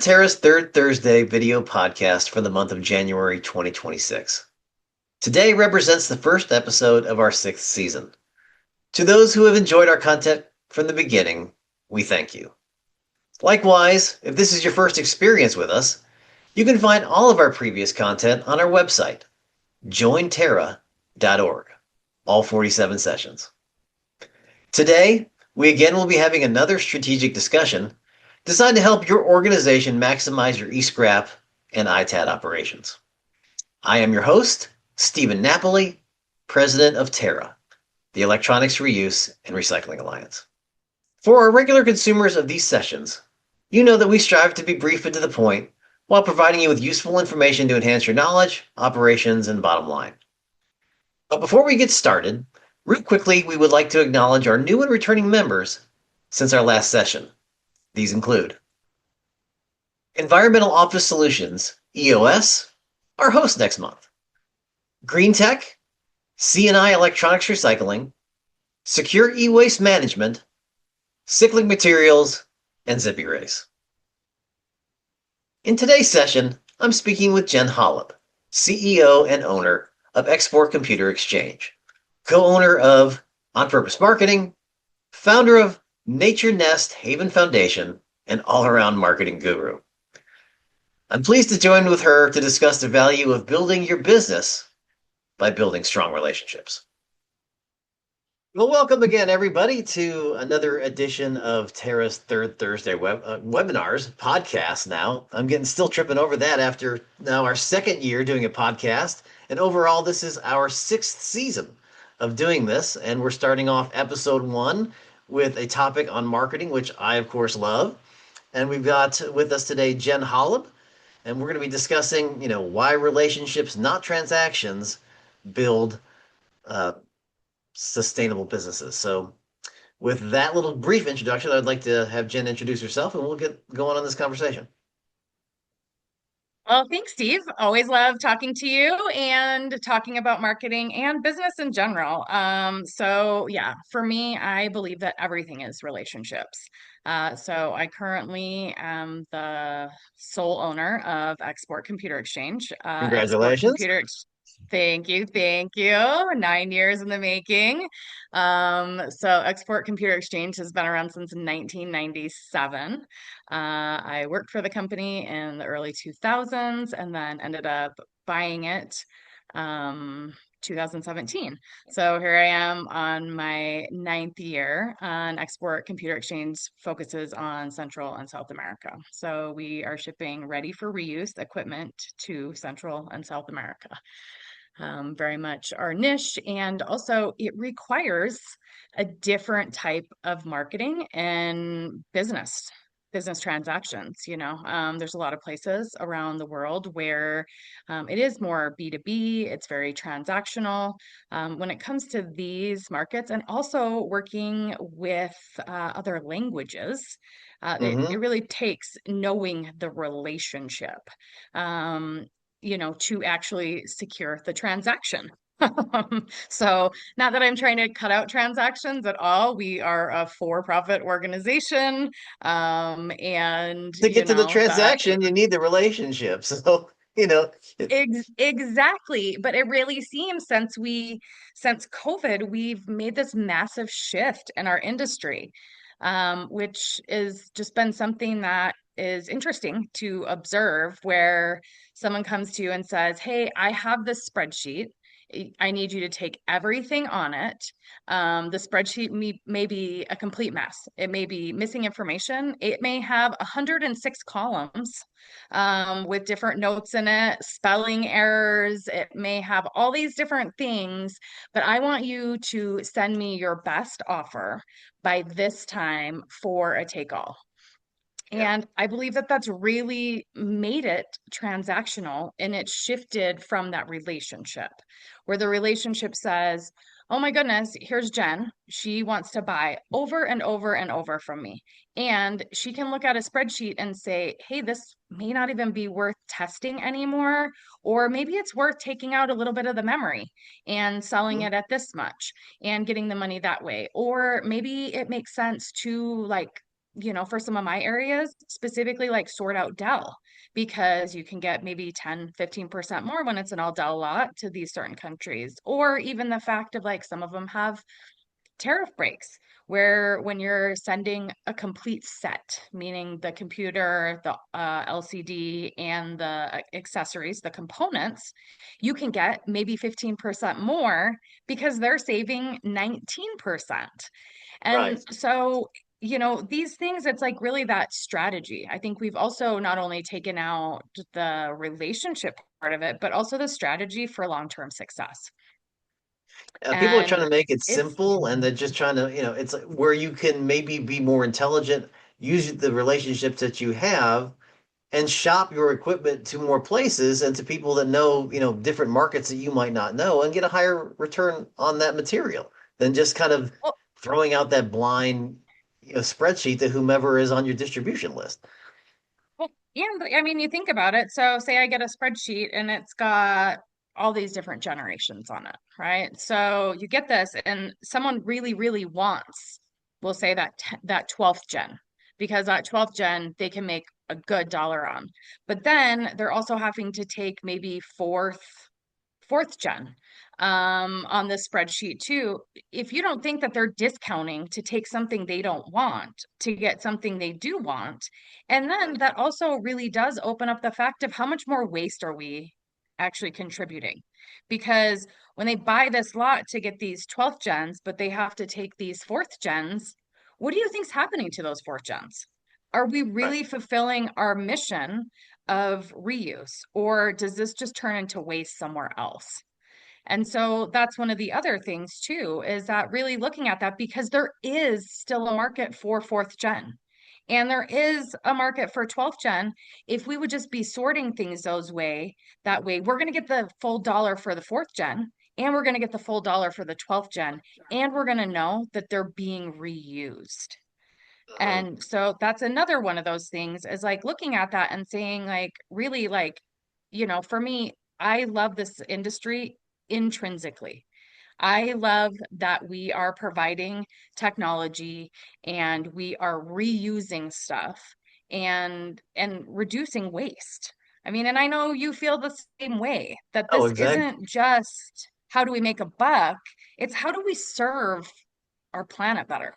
TERRA's third Thursday video podcast for the month of January 2026. Today represents the first episode of our sixth season. To those who have enjoyed our content from the beginning, we thank you. Likewise, if this is your first experience with us, you can find all of our previous content on our website, jointerra.org, all 47 sessions. Today, we again will be having another strategic discussion designed to help your organization maximize your eScrap and ITAD operations. I am your host, Stephen Napoli, President of TERRA, the Electronics Reuse and Recycling Alliance. For our regular consumers of these sessions, you know that we strive to be brief and to the point while providing you with useful information to enhance your knowledge, operations, and bottom line. But before we get started, real quickly, we would like to acknowledge our new and returning members since our last session. These include Environmental Office Solutions, EOS, our host next month. Green Tech, C&I Electronics Recycling, Secure E-Waste Management, Cyclic Materials, and Zippy Race. In today's session, I'm speaking with Jen Holub, CEO and owner of Export Computer Exchange, co-owner of On Purpose Marketing, founder of Nature Nest Haven Foundation, and all-around marketing guru. I'm pleased to join with her to discuss the value of building your business by building strong relationships. Well, welcome again, everybody, to another edition of TERRA's Third Thursday webinars podcast. Now, I'm still tripping over that after now our second year doing a podcast, and overall, this is our sixth season of doing this, and we're starting off episode 1 with a topic on marketing, which I, of course, love. And we've got with us today Jen Holub, and we're going to be discussing, why relationships, not transactions, build sustainable businesses. So with that little brief introduction, I'd like to have Jen introduce herself, and we'll get going on this conversation. Well, thanks, Steve. Always love talking to you and talking about marketing and business in general. So yeah, for me, I believe that everything is relationships. So I currently am the sole owner of Export Computer Exchange. Congratulations. Thank you, thank you. 9 years in the making. So Export Computer Exchange has been around since 1997. I worked for the company in the early 2000s and then ended up buying it 2017. So here I am on my ninth year. And Export Computer Exchange focuses on Central and South America. So we are shipping ready for reuse equipment to Central and South America. Very much our niche, and also it requires a different type of marketing and business transactions. There's a lot of places around the world where it is more B2B, it's very transactional. When it comes to these markets, and also working with other languages, it really takes knowing the relationship. Um, to actually secure the transaction. So, not that I'm trying to cut out transactions at all. We are a for-profit organization. And To get to the that transaction, you need the relationship. So, exactly. But it really seems since COVID, we've made this massive shift in our industry, which has just been something that is interesting to observe, where someone comes to you and says, "Hey, I have this spreadsheet. I need you to take everything on it. The spreadsheet may be a complete mess. It may be missing information. It may have 106 columns with different notes in it, spelling errors. It may have all these different things, but I want you to send me your best offer by this time for a take all." yeah. And I believe that that's really made it transactional, and it shifted from that relationship where the relationship says, "Oh my goodness, here's Jen. She wants to buy over and over and over from me." And she can look at a spreadsheet and say, "Hey, this may not even be worth testing anymore, or maybe it's worth taking out a little bit of the memory and selling Mhm. it at this much and getting the money that way. Or maybe it makes sense to like for some of my areas, specifically like sort out Dell, because you can get maybe 10, 15% more when it's an all Dell lot to these certain countries. Or even the fact of like some of them have tariff breaks where when you're sending a complete set, meaning the computer, the LCD, and the accessories, the components, you can get maybe 15% more because they're saving 19%. Right. And so, these things, it's like really that strategy. I think we've also not only taken out the relationship part of it, but also the strategy for long-term success. People are trying And to make it it's simple, and they're just trying to, it's like where you can maybe be more intelligent, use the relationships that you have, and shop your equipment to more places and to people that know, different markets that you might not know, and get a higher return on that material than just kind of well, throwing out that blind, spreadsheet to whomever is on your distribution list. Well, yeah, I mean, you think about it. So, say I get a spreadsheet and it's got all these different generations on it, right? So, you get this, and someone really, really wants, we'll say that 12th gen, because that 12th gen they can make a good dollar on. But then they're also having to take maybe fourth gen on this spreadsheet too. If you don't think that they're discounting to take something they don't want to get something they do want, and then that also really does open up the fact of how much more waste are we actually contributing? Because when they buy this lot to get these 12th gens, but they have to take these fourth gens, what do you think's happening to those fourth gens? Are we Right. really fulfilling our mission of reuse, or does this just turn into waste somewhere else? And so that's one of the other things too, is that really looking at that, because there is still a market for fourth gen. And there is a market for 12th gen. If we would just be sorting things that way, we're going to get the full dollar for the fourth gen, and we're going to get the full dollar for the 12th gen, and we're going to know that they're being reused. Mhm. And so that's another one of those things, is like looking at that and saying, like, really, like, for me, I love this industry intrinsically. I love that we are providing technology and we are reusing stuff and reducing waste. I mean, and I know you feel the same way, that Oh, this exactly. isn't just how do we make a buck, it's how do we serve our planet better.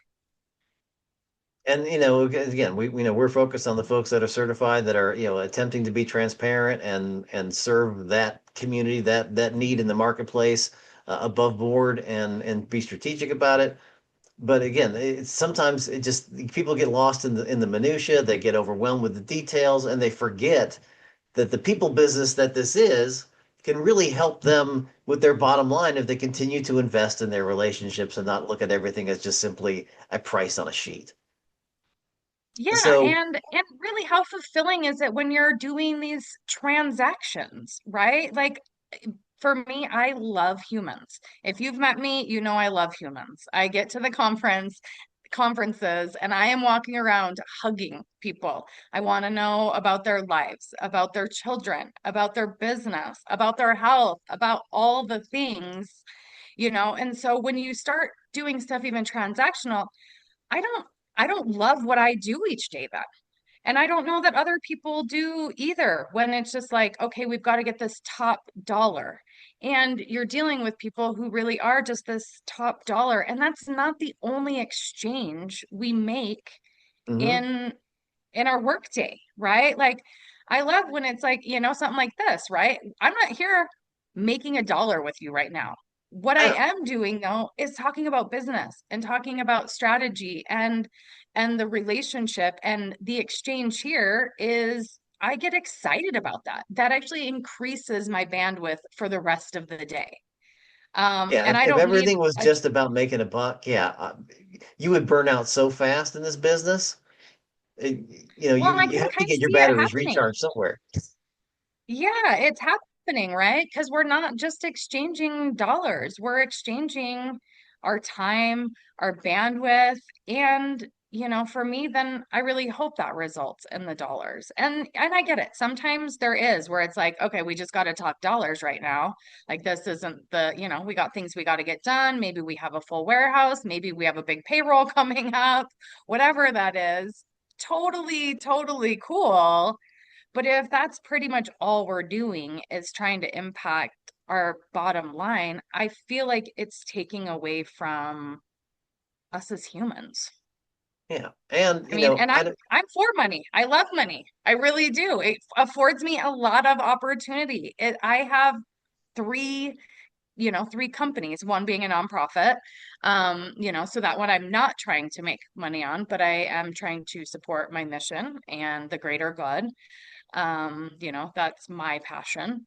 And again, we're focused on the folks that are certified, that are attempting to be transparent and serve that community, that need in the marketplace, above board, and be strategic about it. But again, sometimes it just people get lost in the minutia. They get overwhelmed with the details, and they forget that the people business that this is can really help them with their bottom line if they continue to invest in their relationships and not look at everything as just simply a price on a sheet. Yeah, So, and really how fulfilling is it when you're doing these transactions, right? Like for me, I love humans. If you've met me, you know I love humans. I get to the conferences and I am walking around hugging people. I want to know about their lives, about their children, about their business, about their health, about all the things. And so when you start doing stuff even transactional, I don't I don't love what I do each day then. And I don't know that other people do either, when it's just like, okay, we've got to get this top dollar. And you're dealing with people who really are just this top dollar. And that's not the only exchange we make mhm. in in our workday, right? Like I love when it's like, something like this, right? I'm not here making a dollar with you right now. What I I am doing though is talking about business and talking about strategy and the relationship, and the exchange here is I get excited about that. That actually increases my bandwidth for the rest of the day. Yeah, And if, I if don't need everything was a just about making a buck, yeah, you would burn out so fast in this business. well, and I You can have to kind of get your see it batteries happening. recharged somewhere. Yeah, it's happening, right? Because we're not just exchanging dollars, we're exchanging our time, our bandwidth, and for me, then I really hope that results in the dollars. And I get it. Sometimes there is where it's like, okay, we just got to talk dollars right now. Like this isn't we got things we got to get done. Maybe we have a full warehouse, maybe we have a big payroll coming up, whatever that is. Totally, totally cool. But if that's pretty much all we're doing is trying to impact our bottom line, I feel like it's taking away from us as humans. Yeah. And, I mean, and I'm for money. I love money. I really do. It affords me a lot of opportunity. I have three, three companies, one being a nonprofit. So that one I'm not trying to make money on, but I am trying to support my mission and the greater good. That's my passion.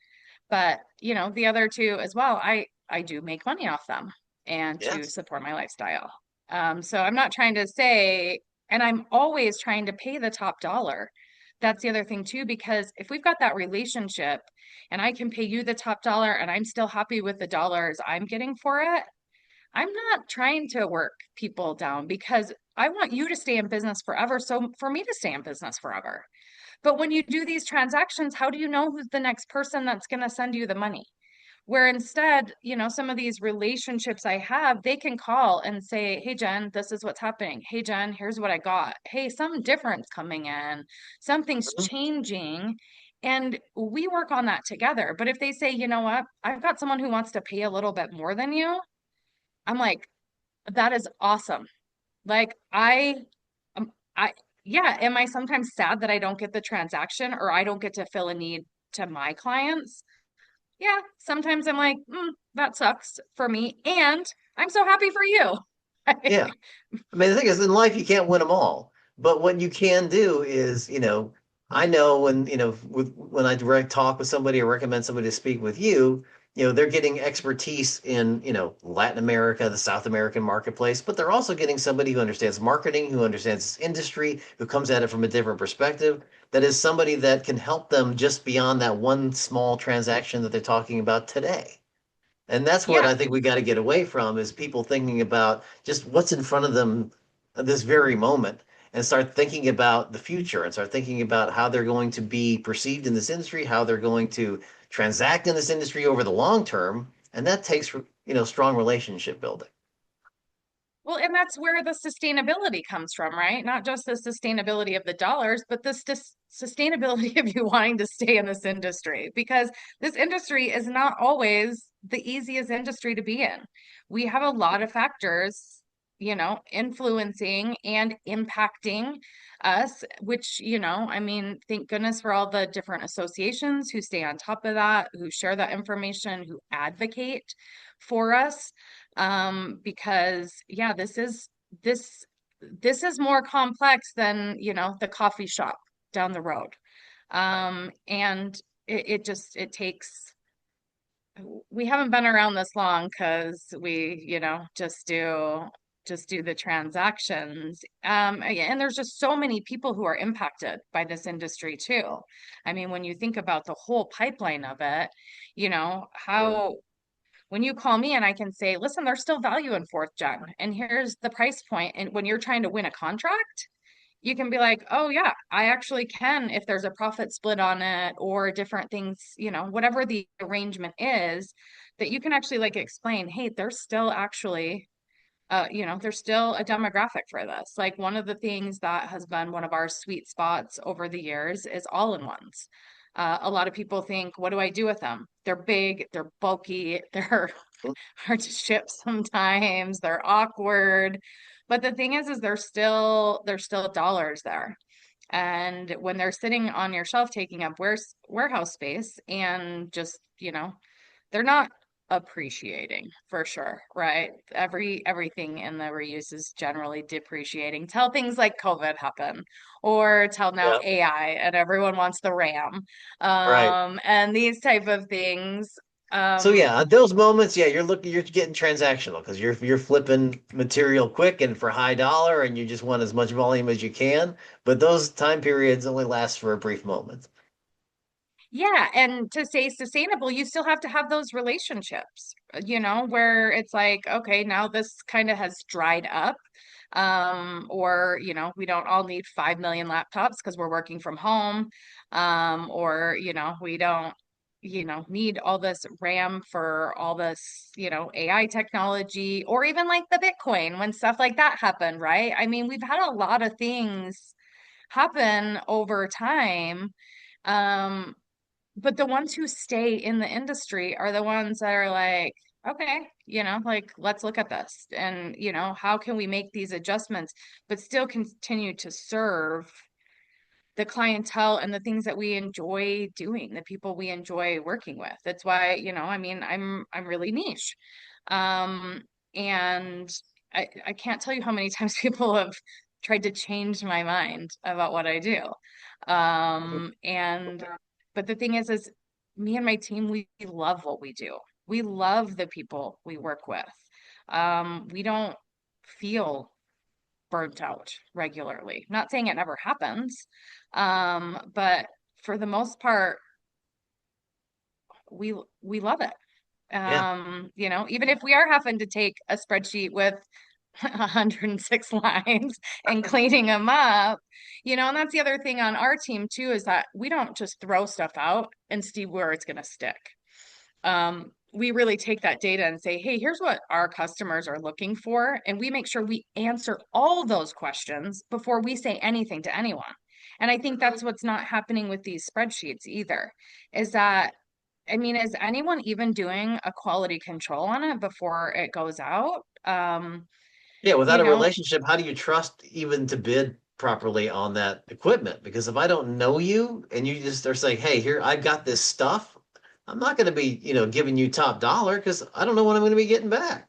But, the other two as well, I do make money off them and to yes. support my lifestyle. So I'm not trying to say, and I'm always trying to pay the top dollar. That's the other thing too, because if we've got that relationship and I can pay you the top dollar and I'm still happy with the dollars I'm getting for it, I'm not trying to work people down because I want you to stay in business forever. So for me to stay in business forever. But when you do these transactions, how do you know who's the next person that's going to send you the money? Where instead, some of these relationships I have, they can call and say, "Hey, Jen, this is what's happening. Hey, Jen, here's what I got. Hey, something different's coming in. Something's Mhm. changing." And we work on that together. But if they say, "You know what? I've got someone who wants to pay a little bit more than you," I'm like, that is awesome. Like I yeah, am I sometimes sad that I don't get the transaction or I don't get to fill a need to my clients? Yeah, sometimes I'm like, that sucks for me, and I'm so happy for you. Yeah. I mean, the thing is, in life, you can't win them all. But what you can do is, I know when, when I direct talk with somebody or recommend somebody to speak with you, they're getting expertise in, Latin America, the South American marketplace, but they're also getting somebody who understands marketing, who understands this industry, who comes at it from a different perspective. That is somebody that can help them just beyond that one small transaction that they're talking about today. And that's what Yeah. I think we got to get away from is people thinking about just what's in front of them at this very moment and start thinking about the future and start thinking about how they're going to be perceived in this industry, how they're going to transact in this industry over the long term. And that takes, strong relationship building. Well, and that's where the sustainability comes from, right? Not just the sustainability of the dollars, but the sustainability of you wanting to stay in this industry because this industry is not always the easiest industry to be in. We have a lot of factors, influencing and impacting us, which, I mean, thank goodness for all the different associations who stay on top of that, who share that information, who advocate for us because yeah, this this is more complex than, the coffee shop down the road. Right. And it just it takes we haven't been around this long because we, just do the transactions. And there's just so many people who are impacted by this industry too. I mean, when you think about the whole pipeline of it, Sure. how when you call me and I can say, listen, there's still value in fourth gen, and here's the price point. And when you're trying to win a contract, you can be like, oh, yeah, I actually can, if there's a profit split on it or different things, whatever the arrangement is, that you can actually like explain, hey, there's still actually there's still a demographic for this. Like one of the things that has been one of our sweet spots over the years is all-in-ones. A lot of people think, what do I do with them? They're big, they're bulky, they're hard to ship sometimes, they're awkward. But the thing is there's still dollars there. And when they're sitting on your shelf taking up warehouse space and just, they're not appreciating for sure, right? Everything in the reuse is generally depreciating till things like COVID happen, or till now Yeah. AI and everyone wants the RAM, Right. and these type of things. So Um, yeah, at those moments, yeah, you're getting transactional because you're flipping material quick and for high dollar, and you just want as much volume as you can. But those time periods only last for a brief moment. Yeah, and to stay sustainable, you still have to have those relationships, where it's like, okay, now this kind of has dried up. Or, we don't all need 5 million laptops because we're working from home. Or, we don't, need all this RAM for all this, AI technology, or even like the Bitcoin when stuff like that happened, right? I mean, we've had a lot of things happen over time. Um, but the ones who stay in the industry are the ones that are like, okay, like let's look at this and, how can we make these adjustments, but still continue to serve the clientele and the things that we enjoy doing, the people we enjoy working with. That's why, I mean, I'm really niche. Um, and I can't tell you how many times people have tried to change my mind about what I do. And but the thing is me and my team, we love what we do. We love the people we work with. We don't feel burnt out regularly. Not saying it never happens, but for the most part, we love it. Yeah. Even if we are having to take a spreadsheet with 106 lines and cleaning them up, and that's the other thing on our team too, is that we don't just throw stuff out and see where it's going to stick. We really take that data and say, hey, here's what our customers are looking for. And we make sure we answer all those questions before we say anything to anyone. And I think that's what's not happening with these spreadsheets either, is that, I mean, is anyone even doing a quality control on it before it goes out? Yeah, without You a know, relationship, how do you trust even to bid properly on that equipment? Because if I don't know you and you just are saying, "Hey, here I've got this stuff," I'm not going to be, giving you top dollar because I don't know what I'm going to be getting back.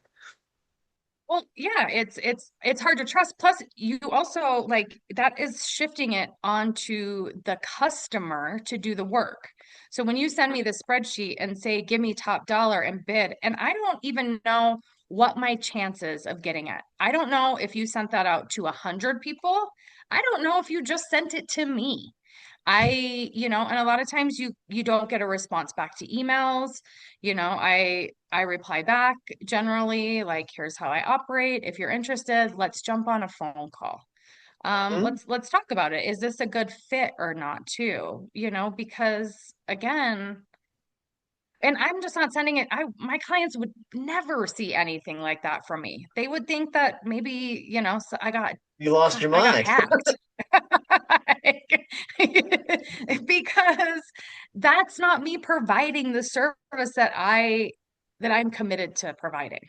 Well, yeah, it's hard to trust. Plus, you also like that is shifting it onto the customer to do the work. So when you send me the spreadsheet and say, give me top dollar and bid, and I don't even know what my chances of getting it. I don't know if you sent that out to 100 people. I don't know if you just sent it to me. And a lot of times you don't get a response back to emails. I reply back generally like, here's how I operate. If you're interested, let's jump on a phone call. Mhm. Let's talk about it. Is this a good fit or not too? Because again, and I'm just not sending it. My clients would never see anything like that from me. They would think that maybe, so You lost your I got mind. hacked. Because that's not me providing the service that I'm committed to providing,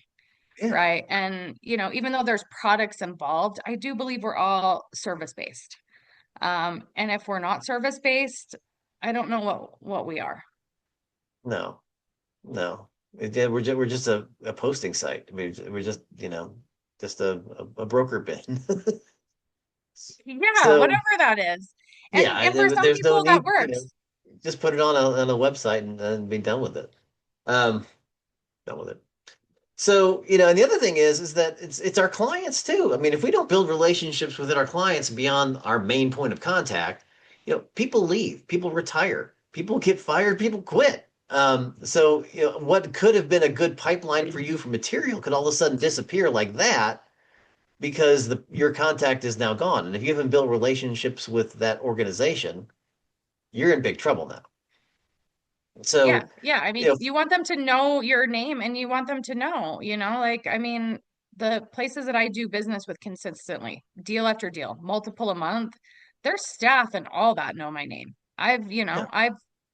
Yeah. right? And even though there's products involved, I do believe we're all service based. And if we're not service based, I don't know what we are. No, no. We're just a posting site. We're just, just a broker bin. Yeah, So whatever that is. yeah, And for some there's no people that need, works. just put it on a website and be done with it. Um, done with it. So, and the other thing is that it's our clients too. I mean, if we don't build relationships within our clients beyond our main point of contact, people leave, people retire, people get fired, people quit. So, what could have been a good pipeline for you for material could all of a sudden disappear like that because your contact is now gone. And if you haven't built relationships with that organization, you're in big trouble now. Yeah, So, yeah. I you mean, know, you want them to know your name and you want them to know, like, I mean, the places that I do business with consistently, deal after deal, multiple a month, their staff and all that know my name. yeah.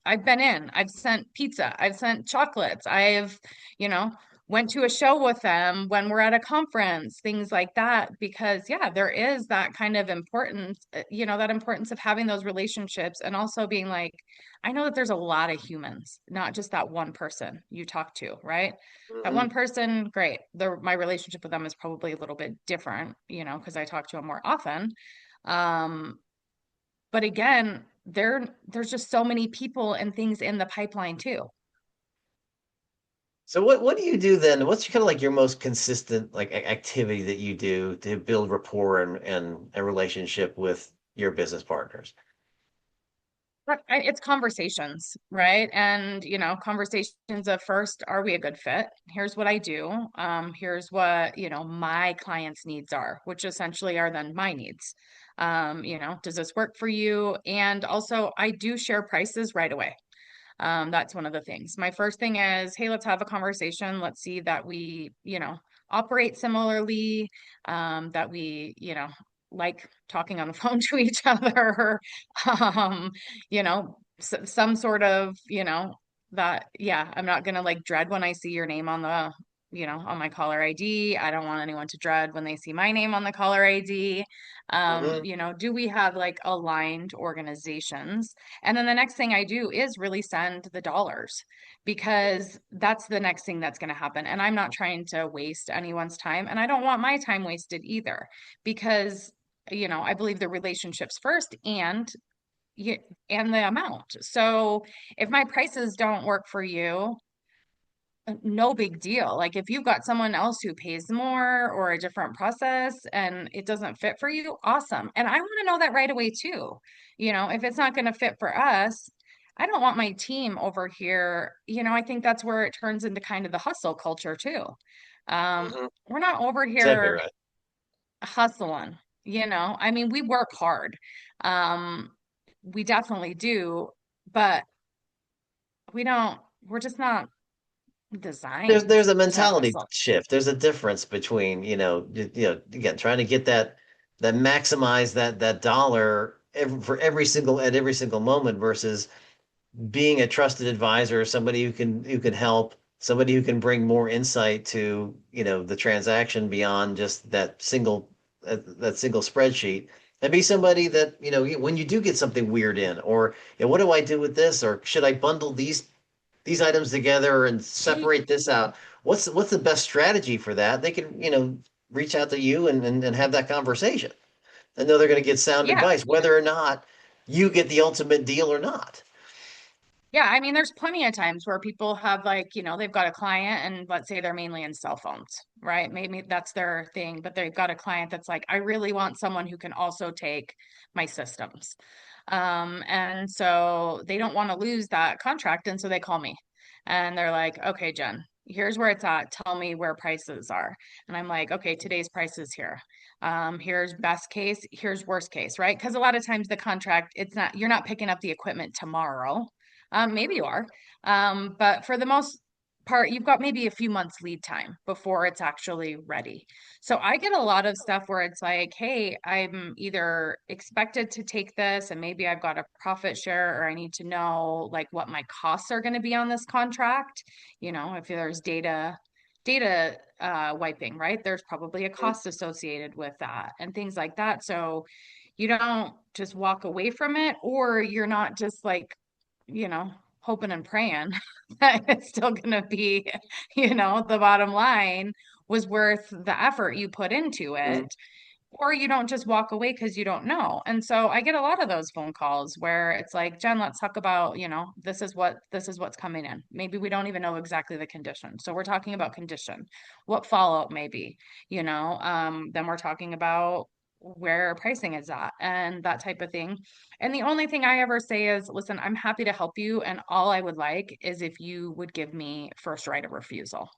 I've been in, I've sent pizza, I've sent chocolates, I've, you know, went to a show with them when we're at a conference, things like that, because yeah, there is that kind of importance, that importance of having those relationships and also being like, I know that there's a lot of humans, not just that one person you talk to, right? That one Mhm. person, great. My relationship with them is probably a little bit different, because I talk to them more often. Um, but again, there's just so many people and things in the pipeline too. So what do you do then? What's kind of like your most consistent like activity that you do to build rapport and a relationship with your business partners? But it's conversations, right? And, conversations of first, are we a good fit? Here's what I do. Here's what, my clients' needs are, which essentially are then my needs. Does this work for you? And also, I do share prices right away. That's one of the things. My first thing is, hey, let's have a conversation. Let's see that we, operate similarly, that we, like talking on the phone to each other, some sort of, that, yeah, I'm not gonna like dread when I see your name on the, on my caller ID. I don't want anyone to dread when they see my name on the caller ID. Hmm. Do we have like aligned organizations? And then the next thing I do is really send the dollars because that's the next thing that's going to happen. And I'm not trying to waste anyone's time. And I don't want my time wasted either because, I believe the relationships first y- and the amount. So if my prices don't work for you, no big deal. Like if you've got someone else who pays more or a different process and it doesn't fit for you, awesome. And I want to know that right away too. If it's not going to fit for us, I don't want my team over here. I think that's where it turns into kind of the hustle culture too. Hmm. We're not over Exactly here right. hustling, I mean, we work hard. Um, we definitely do, but we're just not designed There's a to mentality hustle. shift. There's a difference between, again, trying to get that maximize that dollar for every single moment versus being a trusted advisor, somebody who can help, somebody who can bring more insight to, the transaction beyond just that single spreadsheet. And be somebody that, when you do get something weird in, or what do I do with this, or should I bundle these items together and separate this out? What's the best strategy for that? They can, reach out to you and have that conversation. I know they're going to get sound Yeah. advice, whether or not you get the ultimate deal or not. Yeah. I mean, there's plenty of times where people have like, they've got a client and let's say they're mainly in cell phones, right? Maybe that's their thing, but they've got a client that's like, I really want someone who can also take my systems. And so they don't want to lose that contract. And so they call me and they're like, okay, Jen, here's where it's at. Tell me where prices are. And I'm like, okay, today's price is here. Here's best case, here's worst case, right? Because a lot of times the contract, you're not picking up the equipment tomorrow. Maybe you are. But for the most part, you've got maybe a few months lead time before it's actually ready. So I get a lot of stuff where it's like, hey, I'm either expected to take this and maybe I've got a profit share or I need to know like what my costs are going to be on this contract. If there's data wiping, right? There's probably a cost associated with that and things like that. So you don't just walk away from it, or you're not just like, hoping and praying that it's still going to be, the bottom line was worth the effort you put into it. Mhm. Or you don't just walk away because you don't know. And so I get a lot of those phone calls where it's like, Jen, let's talk about, this is what's coming in. Maybe we don't even know exactly the condition. So we're talking about condition, what fallout may be, then we're talking about where pricing is at and that type of thing. And the only thing I ever say is, listen, I'm happy to help you. And all I would like is if you would give me first right of refusal.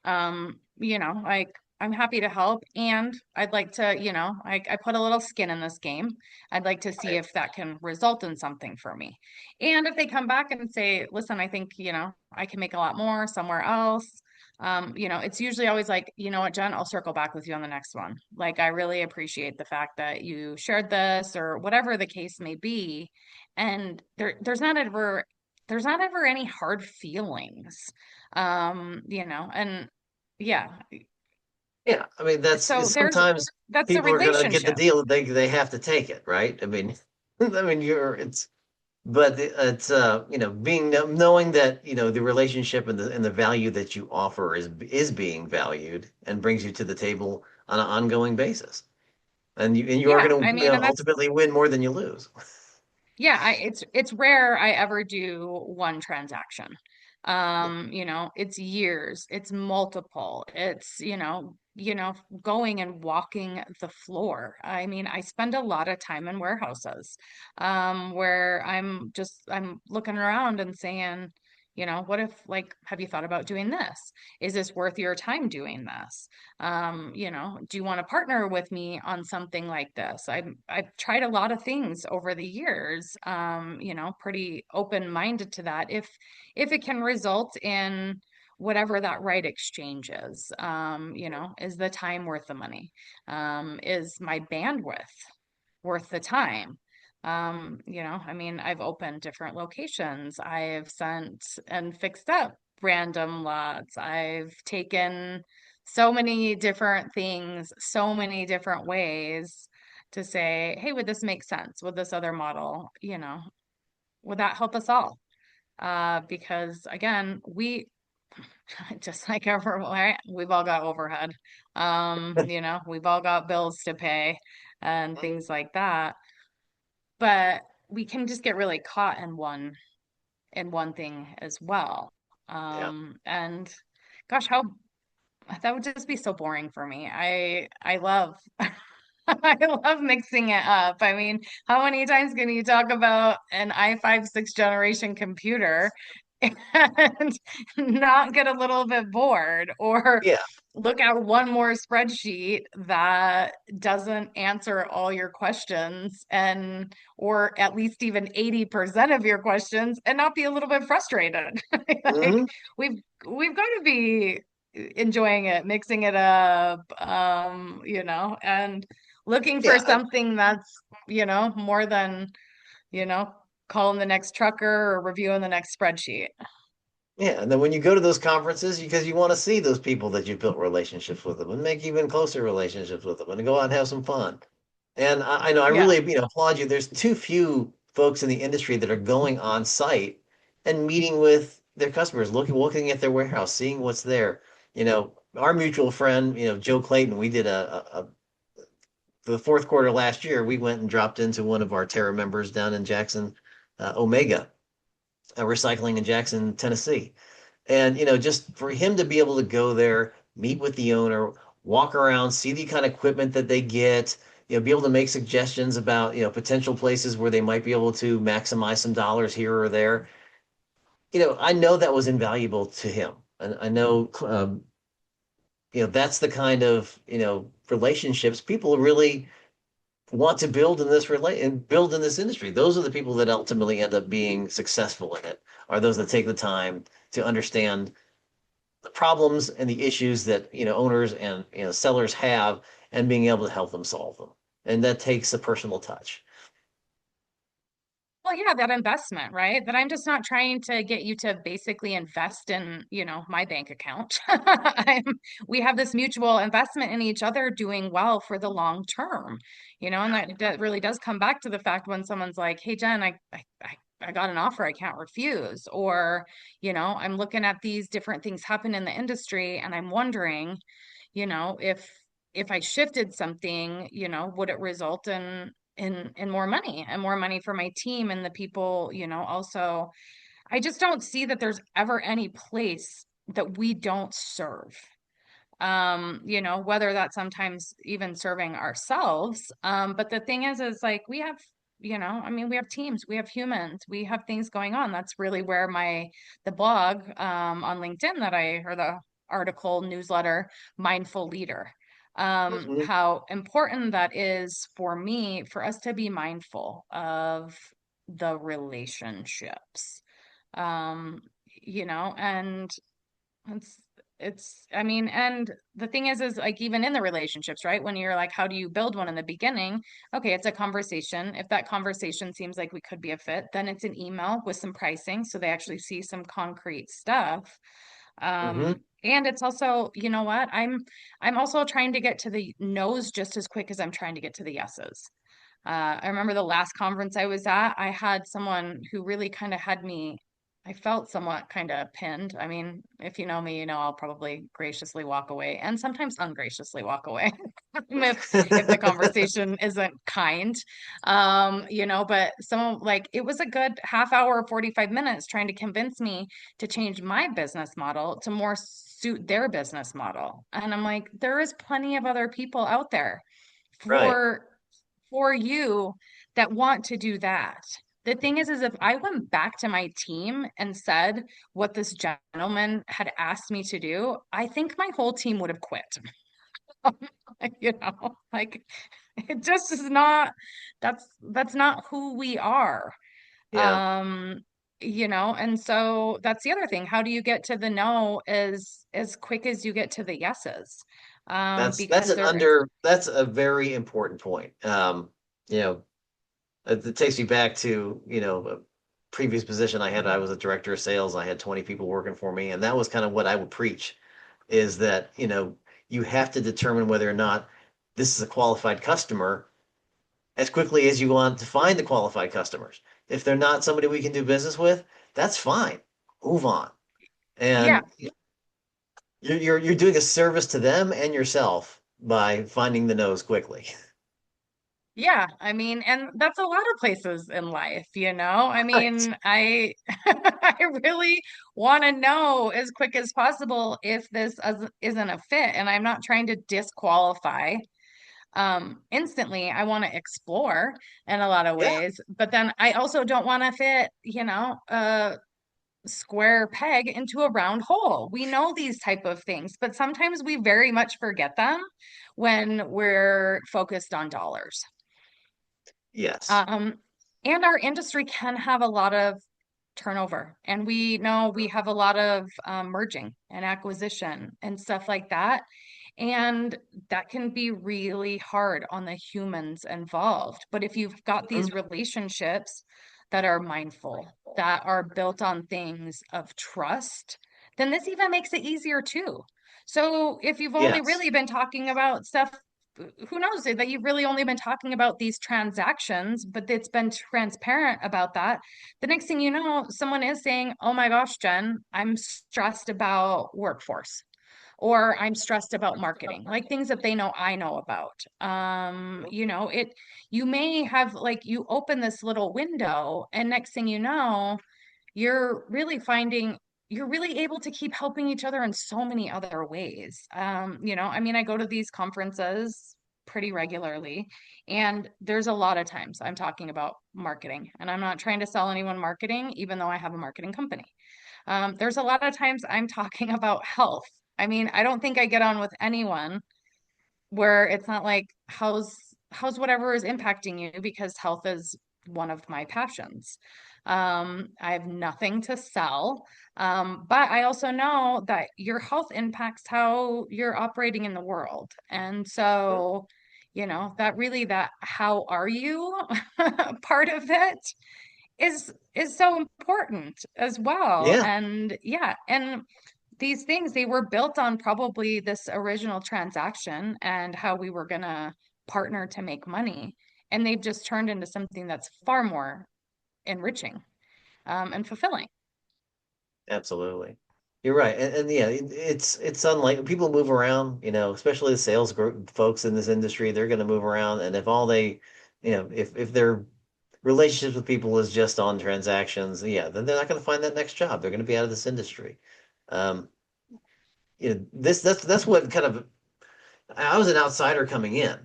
Like I'm happy to help and I'd like to, I put a little skin in this game. I'd like to see Right. if that can result in something for me. And if they come back and say, listen, I think, I can make a lot more somewhere else. It's usually always like, you know what, Jen, I'll circle back with you on the next one. Like, I really appreciate the fact that you shared this or whatever the case may be. And there's not ever any hard feelings. And yeah. Yeah, I mean So sometimes that's the people are gonna get the relationship. deal that they have to take it, right? I mean, I mean but it's being knowing that the relationship and the value that you offer is being valued and brings you to the table on an ongoing basis, and you are Yeah, gonna I mean, and that's ultimately win more than you lose. yeah, it's rare I ever do one transaction. Yeah. It's years, it's multiple, it's, going and walking the floor. I mean, I spend a lot of time in warehouses, where I'm looking around and saying, what if, like, have you thought about doing this? Is this worth your time doing this? Do you want to partner with me on something like this? I've tried a lot of things over the years, pretty open-minded to that. If it can result in whatever that right exchange is. Is the time worth the money? Is my bandwidth worth the time? I mean, I've opened different locations. I've sent and fixed up random lots. I've taken so many different things, so many different ways to say, hey, would this make sense? Would this other model, would that help us all? Because again, just like everyone, right? We've all got overhead. We've all got bills to pay and things like that. But we can just get really caught in one thing as well. Yeah. And gosh, how that would just be so boring for me. I love I love mixing it up. I mean, how many times can you talk about an i5 6th generation computer and not get a little bit bored, or Yeah. look at one more spreadsheet that doesn't answer all your questions, and or at least even 80% of your questions, and not be a little bit frustrated. Like, Hmm. we've got to be enjoying it, mixing it up, and looking for Yeah. something that's, more than, you know, calling the next trucker or reviewing the next spreadsheet. Yeah, and then when you go to those conferences, because you want to see those people that you've built relationships with them and make even closer relationships with them and go out and have some fun. And I know I Yeah. really, applaud you. There's too few folks in the industry that are going on site and meeting with their customers, looking at their warehouse, seeing what's there. Our mutual friend, Joe Clayton, we did for the fourth quarter last year, we went and dropped into one of our TERRA members down in Jackson, Omega, recycling in Jackson, Tennessee. And, just for him to be able to go there, meet with the owner, walk around, see the kind of equipment that they get, be able to make suggestions about, potential places where they might be able to maximize some dollars here or there. I know that was invaluable to him. And I know, that's the kind of, relationships people really want to build in this and build in this industry. Those are the people that ultimately end up being successful in it, are those that take the time to understand the problems and the issues that owners and sellers have, and being able to help them solve them. And that takes a personal touch. Well, yeah, that investment, right? That I'm just not trying to get you to basically invest in, my bank account. We have this mutual investment in each other doing well for the long term, and that really does come back to the fact when someone's like, hey, Jen, I got an offer I can't refuse. Or, I'm looking at these different things happen in the industry and I'm wondering, if I shifted something, would it result in more money and more money for my team and the people, also. I just don't see that there's ever any place that we don't serve. Whether that's sometimes even serving ourselves. But the thing is like, we have, I mean, we have teams, we have humans, we have things going on. That's really where the blog, on LinkedIn, or the article newsletter, Mindful Leader, Mhm. how important that is for me, for us to be mindful of the relationships. Um, and it's I mean, and the thing is like, even in the relationships, right? When you're like, how do you build one in the beginning? Okay, it's a conversation. If that conversation seems like we could be a fit, then it's an email with some pricing so they actually see some concrete stuff. Mhm. And it's also, you know what? I'm also trying to get to the no's just as quick as I'm trying to get to the yeses. I remember the last conference I was at, I had someone who really kind of had me, I felt somewhat kind of pinned. I mean, if you know me, I'll probably graciously walk away and sometimes ungraciously walk away. if the conversation isn't kind. But some like it was a good half hour, 45 minutes trying to convince me to change my business model to more suit their business model. And I'm like, there is plenty of other people out there Right. for for you that want to do that. The thing is if I went back to my team and said what this gentleman had asked me to do, I think my whole team would have quit. Like it just is not, that's not who we are. Yeah. And so that's the other thing. How do you get to the no as quick as you get to the yeses? Because there, That's a very important point. You know, it takes me back to, a previous position I had. I was a director of sales. I had 20 people working for me, and that was kind of what I would preach is that, you have to determine whether or not this is a qualified customer as quickly as you want to find the qualified customers. If they're not somebody we can do business with, that's fine. Move on. yeah, And you're doing a service to them and yourself by finding the no's quickly. yeah. I mean, and that's a lot of places in life, you know? I Right. mean, I really want to know as quick as possible if isn't a fit, and I'm not trying to disqualify instantly. I want to explore in a lot of Yeah. ways, but then I also don't want to fit, a square peg into a round hole. We know these type of things, but sometimes we very much forget them when we're focused on dollars. Yes. Um, and our industry can have a lot of turnover. And we know we have a lot of merging and acquisition and stuff like that. And that can be really hard on the humans involved. But if you've got Mhm. these relationships that are mindful, that are built on things of trust, then this even makes it easier too. So if you've only Yes. really been talking about stuff, who knows that you've really only been talking about these transactions, but it's been transparent about that. The next thing you know, someone is saying, "Oh my gosh, Jen, I'm stressed about workforce." Or I'm stressed about marketing, like things that they know I know about. You may have like you open this little window, and next thing you know, you're really finding you're really able to keep helping each other in so many other ways. I mean, I go to these conferences pretty regularly, and there's a lot of times I'm talking about marketing, and I'm not trying to sell anyone marketing, even though I have a marketing company. There's a lot of times I'm talking about health. I mean, I don't think I get on with anyone where it's not like how's whatever is impacting you, because health is one of my passions. I have nothing to sell, but I also know that your health impacts how you're operating in the world. And so, that how are you part of it is so important as well. Yeah, And yeah, and these things, they were built on probably this original transaction and how we were going to partner to make money. And they've just turned into something that's far more enriching, and fulfilling. absolutely. You're right. And yeah, it's unlike people move around, especially the sales group folks in this industry, they're going to move around. And if all they, if their relationships with people is just on transactions, yeah, then they're not going to find that next job. They're going to be out of this industry. Um, that's what kind of I was an outsider coming in.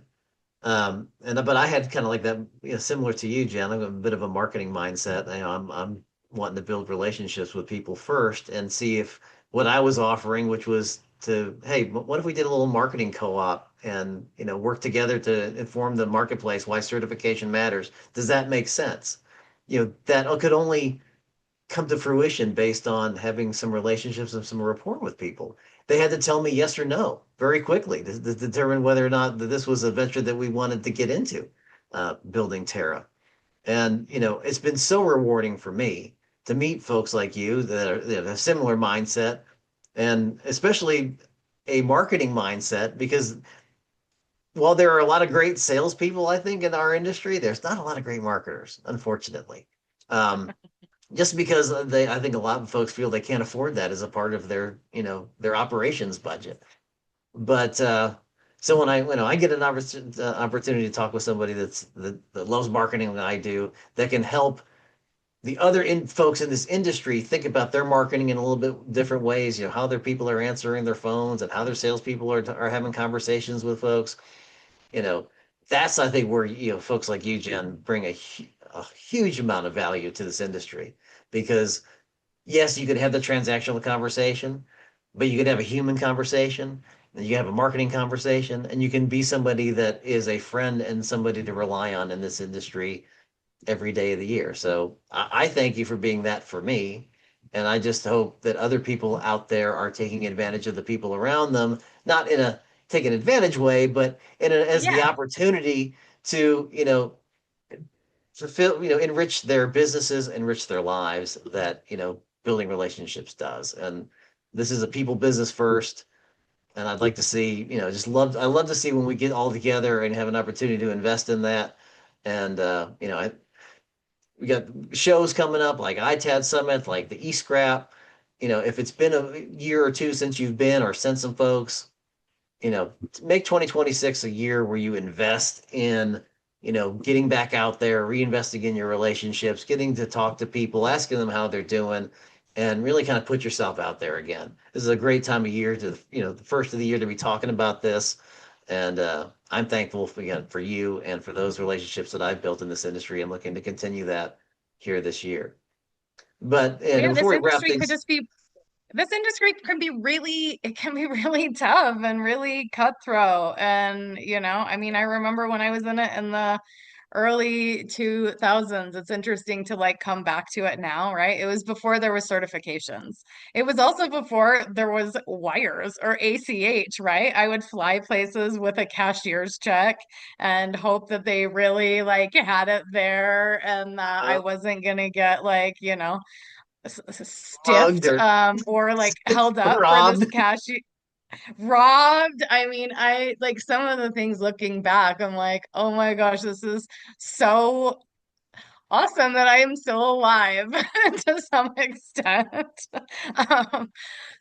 But I had kind of like that, similar to you, Jen. I have a bit of a marketing mindset. I'm wanting to build relationships with people first and see if what I was offering, which was to, hey, what if we did a little marketing co-op and work together to inform the marketplace why certification matters? Does that make sense? That could only come to fruition based on having some relationships and some rapport with people. They had to tell me yes or no very quickly to determine whether or not that this was a venture that we wanted to get into, building Terra. And it's been so rewarding for me to meet folks like you that have a similar mindset, and especially a marketing mindset. Because while there are a lot of great salespeople, I think in our industry, there's not a lot of great marketers, unfortunately. Um, just because I think a lot of folks feel they can't afford that as a part of their operations budget. But So when I get an opportunity to talk with somebody that loves marketing like I do, that can help the other folks in this industry think about their marketing in a little bit different ways. You know, how their people are answering their phones and how their salespeople are having conversations with folks. You know, that's I think where folks like you, Jen, bring a huge amount of value to this industry because yes, you could have the transactional conversation, but you could have a human conversation, and you can have a marketing conversation, and you can be somebody that is a friend and somebody to rely on in this industry every day of the year. So I thank you for being that for me. And I just hope that other people out there are taking advantage of the people around them, not in a taking advantage way, but as the Yeah. opportunity to, fulfill, enrich their businesses, enrich their lives that, building relationships does. And this is a people business first. And I'd like to see, I love to see when we get all together and have an opportunity to invest in that. And, we got shows coming up like ITAD Summit, like the E-Scrap. If it's been a year or two since you've been or sent some folks, make 2026 a year where you invest in, getting back out there, reinvesting in your relationships, getting to talk to people, asking them how they're doing, and really kind of put yourself out there again. This is a great time of year to, the first of the year to be talking about this. And I'm thankful again for you and for those relationships that I've built in this industry. I'm looking to continue that here this year. But Well, yeah, before we wrap things, this industry can be really, it can be really tough and really cutthroat. And, I mean, I remember when I was in it in the early 2000s. It's interesting to like come back to it now, right? It was before there was certifications. It was also before there was wires or ACH, right? I would fly places with a cashier's check and hope that they really like had it there and that I uh, wasn't gonna get like, mugged stiffed or or like held up for this robbed. cashier robbed. I mean, I like some of the things looking back, I'm like, oh my gosh, this is so awesome that I am still alive to some extent. Um,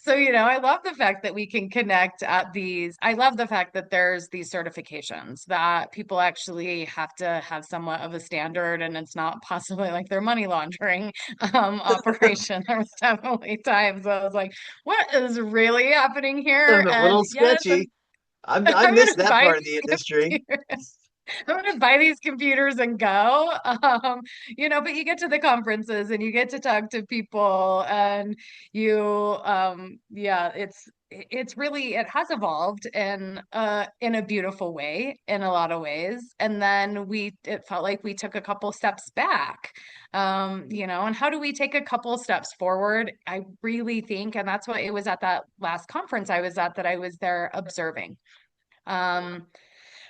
so, I love the fact that we can connect at these. I love the fact that there's these certifications that people actually have to have somewhat of a standard and it's not possibly like their money laundering operation. There was definitely times I was like, what is really happening A here? And little yes, sketchy. I I'm missed gonna that buy part of the these industry. computers. I'm gonna buy these computers and go. But you get to the conferences and you get to talk to people and yeah, it's really it has evolved in a beautiful way in a lot of ways. And then it felt like we took a couple steps back. And how do we take a couple steps forward? I really think, and that's what it was at that last conference I was at that I was there observing. Um,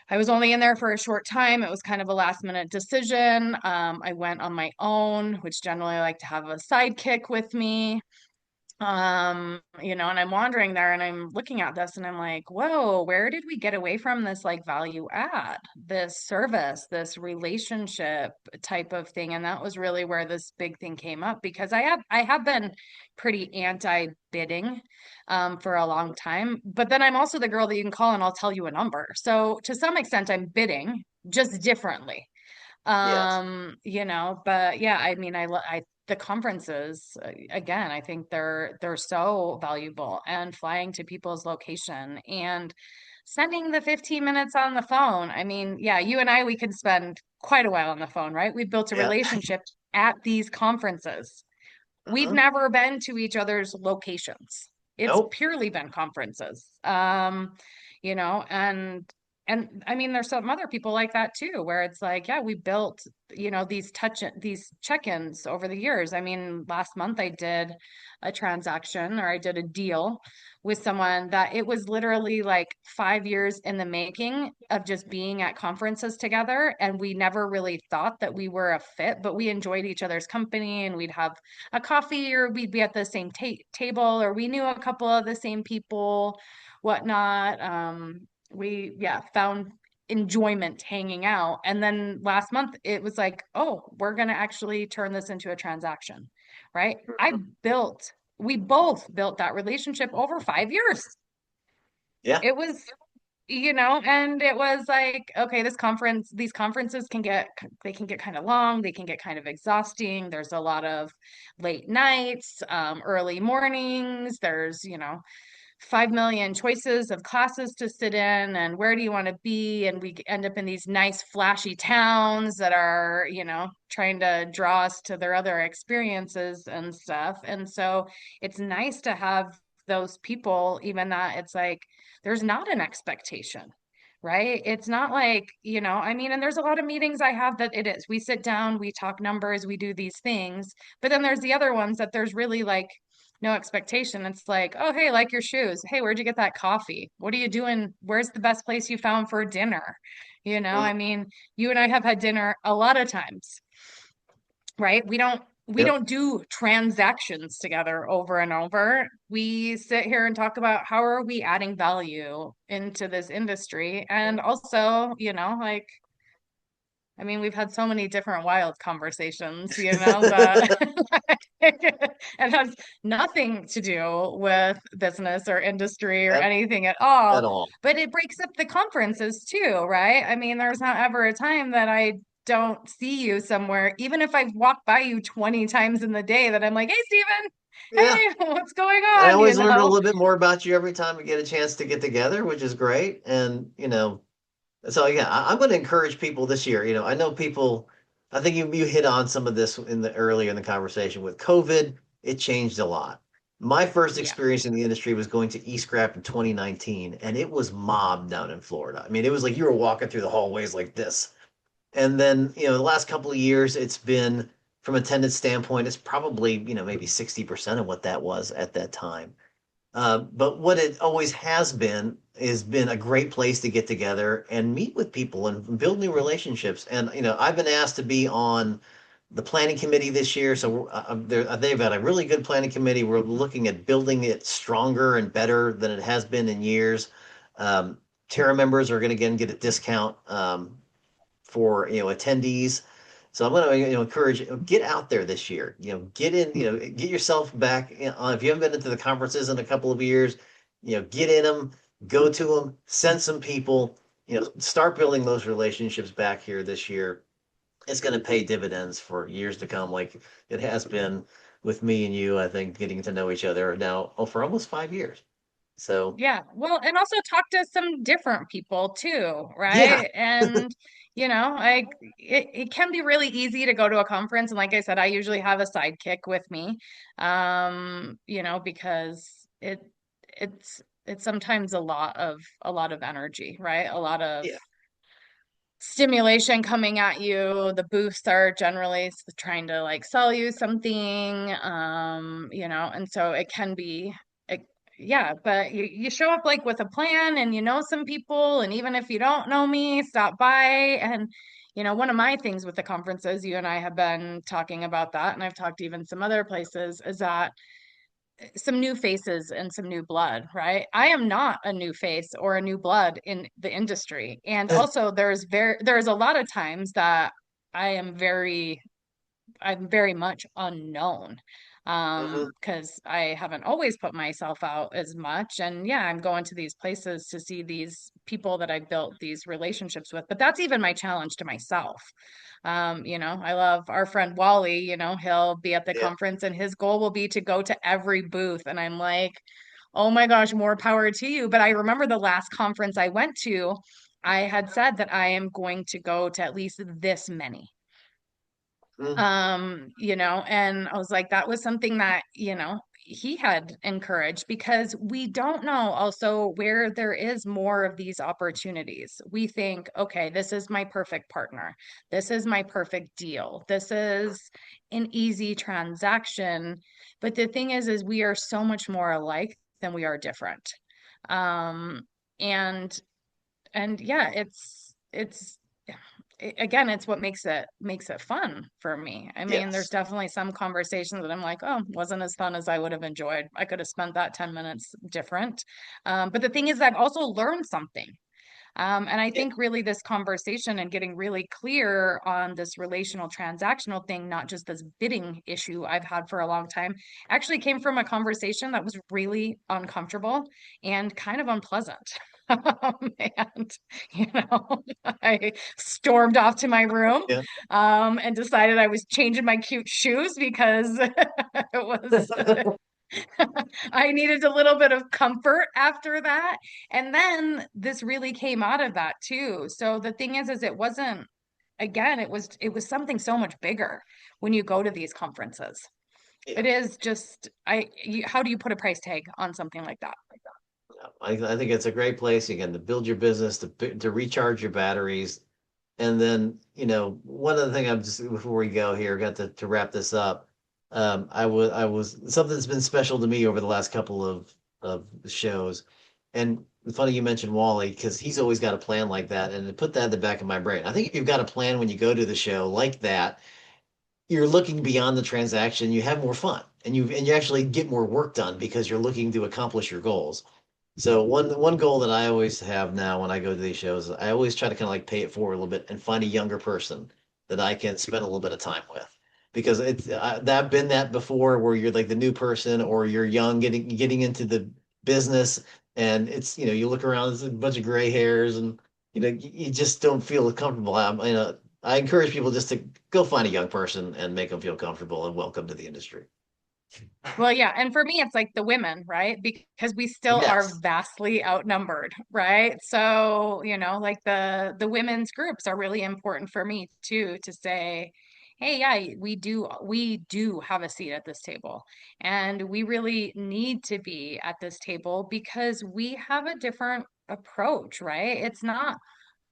I was only in there for a short time. It was kind of a last minute decision. I went on my own, which generally I like to have a sidekick with me. And I'm wandering there and I'm looking at this and I'm like, whoa, where did we get away from this like value add, this service, this relationship type of thing? And that was really where this big thing came up because I have been pretty anti-bidding for a long time, but then I'm also the girl that you can call and I'll tell you a number. So to some extent I'm bidding just differently. Yes. But yeah, I mean, the conferences again, I think they're so valuable and flying to people's location and spending the 15 minutes on the phone. I mean, yeah, you and I, we can spend quite a while on the phone, right? We've built a Yeah. relationship at these conferences. We've Uh-huh. never been to each other's locations. It's Nope. purely been conferences. And I mean, there's some other people like that too, where it's like, yeah, we built, these check-ins over the years. I mean, last month I did a transaction or I did a deal with someone that it was literally like 5 years in the making of just being at conferences together. And we never really thought that we were a fit, but we enjoyed each other's company and we'd have a coffee or we'd be at the same table or we knew a couple of the same people, whatnot. We, yeah, found enjoyment hanging out. And then last month it was like, oh, we're going to actually turn this into a transaction, right? We both built that relationship over 5 years. Yeah. It was. and it was like, okay, these conferences they can get kind of long, they can get kind of exhausting. There's a lot of late nights, early mornings. There's, 5 million choices of classes to sit in, and where do you want to be? And we end up in these nice, flashy towns that are, trying to draw us to their other experiences and stuff. And so it's nice to have those people, even that it's like there's not an expectation. Right? It's not like, I mean, and there's a lot of meetings I have that it is. We sit down, we talk numbers, we do these things. But then there's the other ones that there's really like no expectation. It's like, oh, hey, like your shoes. Hey, where'd you get that coffee? What are you doing? Where's the best place you found for dinner? Mhm. I mean, you and I have had dinner a lot of times, right? We Yep. don't do transactions together over and over. We sit here and talk about how are we adding value into this industry. And also, like I mean, we've had so many different wild conversations, that it has nothing to do with business or industry or at, anything at all. at all. But it breaks up the conferences too, right? I mean, there's not ever a time that I don't see you somewhere, even if I've walked by you 20 times in the day, that I'm like, hey, Steven, Yeah. hey, what's going And I on? always learn a little bit more about you every time we get a chance to get together, which is great. And, so yeah, I'm going to encourage people this year. I know people, I think you hit on some of this earlier in the conversation with COVID. It changed a lot. My first Yeah. experience in the industry was going to eScrap in 2019, and it was mobbed down in Florida. I mean, it was like you were walking through the hallways like this. And then, the last couple of years, it's been, from attendance standpoint, it's probably, maybe 60% of what that was at that time. But what it always has been is been a great place to get together and meet with people and build new relationships. And I've been asked to be on the planning committee this year, so they've got a really good planning committee. We're looking at building it stronger and better than it has been in years. Um, TERRA members are going to again get a discount for attendees. So I'm going to encourage get out there this year. Get in. Get yourself back. If you haven't been into the conferences in a couple of years, get in them, go to them, send some people. Start building those relationships back here this year. It's going to pay dividends for years to come, like it has been with me and you. I think getting to know each other now for almost 5 years. So Yeah. Well, and also talk to some different people too, yeah. right? And, like it can be really easy to go to a conference. And like I said, I usually have a sidekick with me. Because it's sometimes a lot of energy, right? A lot of Yeah. stimulation coming at you. The booths are generally trying to like sell you something, and so it can be, it, yeah, but you show up like with a plan and some people, and even if you don't know me, stop by. And, one of my things with the conferences, you and I have been talking about that, and I've talked to even some other places, is that some new faces and some new blood, right? I am not a new face or a new blood in the industry. And also there's a lot of times that I am I'm very much unknown, Mhm. because I haven't always put myself out as much. And yeah, I'm going to these places to see these people that I've built these relationships with. But that's even my challenge to myself. I love our friend Wally, he'll be at the Yeah. conference and his goal will be to go to every booth. And I'm like, oh my gosh, more power to you. But I remember the last conference I went to, I had said that I am going to go to at least this many. Mhm. And I was like, that was something that, he had encouraged, because we don't know also where there is more of these opportunities. We think, okay, this is my perfect partner. This is my perfect deal. This is an easy transaction. But the thing is we are so much more alike than we are different. Um, and yeah, again, it's what makes it fun for me. I mean, there's Yes. definitely some conversations that I'm like, oh, wasn't as fun as I would have enjoyed. I could have spent that 10 minutes different. But the thing is, I've also learned something. And I Yeah. think really this conversation and getting really clear on this relational transactional thing, not just this bidding issue I've had for a long time, actually came from a conversation that was really uncomfortable and kind of unpleasant. And, you know, I stormed off to my room, Yeah. and decided I was changing my cute shoes because it was I needed a little bit of comfort after that. And then this really came out of that too. So the thing is it wasn't, again, it was something so much bigger when you go to these conferences. Yeah. It is just how do you put a price tag on something like that? I think it's a great place again to build your business, to recharge your batteries. And then, one other thing I'm just before we go here, got to wrap this up. I was something that's been special to me over the last couple of shows. And it's funny you mentioned Wally because he's always got a plan like that, and to put that in the back of my brain. I think if you've got a plan when you go to the show like that, you're looking beyond the transaction, you have more fun, and you actually get more work done because you're looking to accomplish your goals. So one goal that I always have now when I go to these shows, I always try to kind of like pay it forward a little bit and find a younger person that I can spend a little bit of time with. Because I've been that before where you're like the new person or you're young getting into the business, and it's you look around, there's a bunch of gray hairs, and you just don't feel comfortable. I encourage people just to go find a young person and make them feel comfortable and welcome to the industry. Well, yeah, and for me, it's like the women, right? Because we still are Yes. vastly outnumbered, right? So, like the women's groups are really important for me too, to say, hey, yeah, we do have a seat at this table, and we really need to be at this table because we have a different approach, right? It's not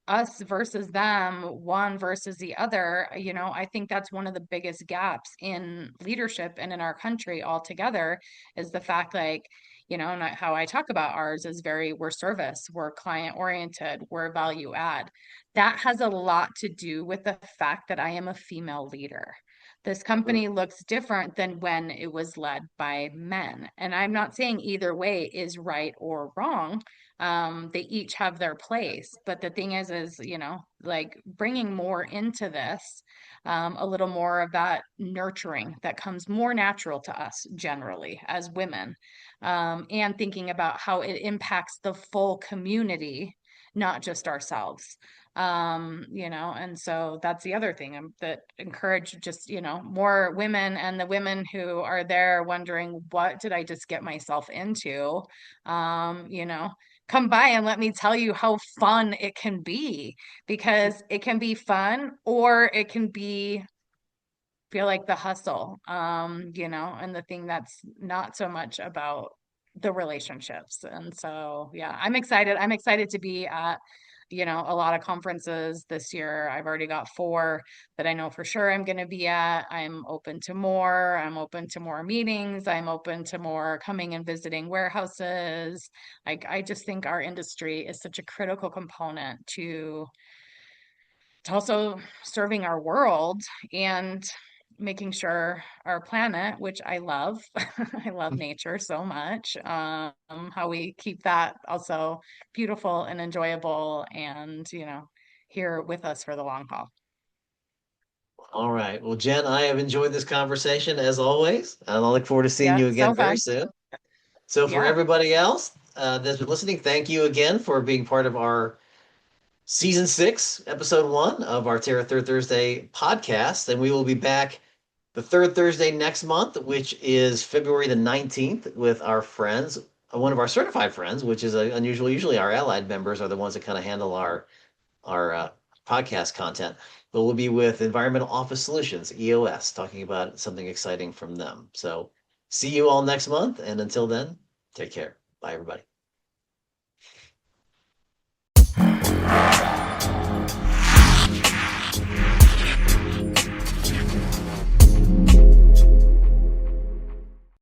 us versus them, one versus the other. I think that's one of the biggest gaps in leadership and in our country altogether is the fact, like, and how I talk about ours is we're service, we're client oriented, we're value add. That has a lot to do with the fact that I am a female leader. This Mhm. company looks different than when it was led by men. And I'm not saying either way is right or wrong. They each have their place, but the thing is like bringing more into this, a little more of that nurturing that comes more natural to us generally as women, and thinking about how it impacts the full community, not just ourselves. And so that's the other thing, that encourage just more women, and the women who are there wondering, what did I just get myself into? um you know come by and let me tell you how fun it can be, because it can be fun or it can be feel like the hustle, and the thing that's not so much about the relationships. And so, yeah, I'm excited to be at a lot of conferences this year. I've already got four that I know for sure I'm going to be at. I'm open to more meetings. I'm open to more coming and visiting warehouses. Like, I just think our industry is such a critical component to also serving our world and making sure our planet, which I love, I love nature so much, how we keep that also beautiful and enjoyable, and, here with us for the long haul. All right. Well, Jen, I have enjoyed this conversation as always, and I look forward to seeing Yeah, you again so very fun. soon. So, for Yeah. everybody else that's been listening, thank you again for being part of our season 6, episode 1 of our Terra Third Thursday podcast. And we will be back the third Thursday next month, which is February the 19th, with our friends, one of our certified friends, which is unusual. Usually, our allied members are the ones that kind of handle our podcast content. But we'll be with Environmental Office Solutions, EOS, talking about something exciting from them. So see you all next month. And until then, take care. Bye, everybody.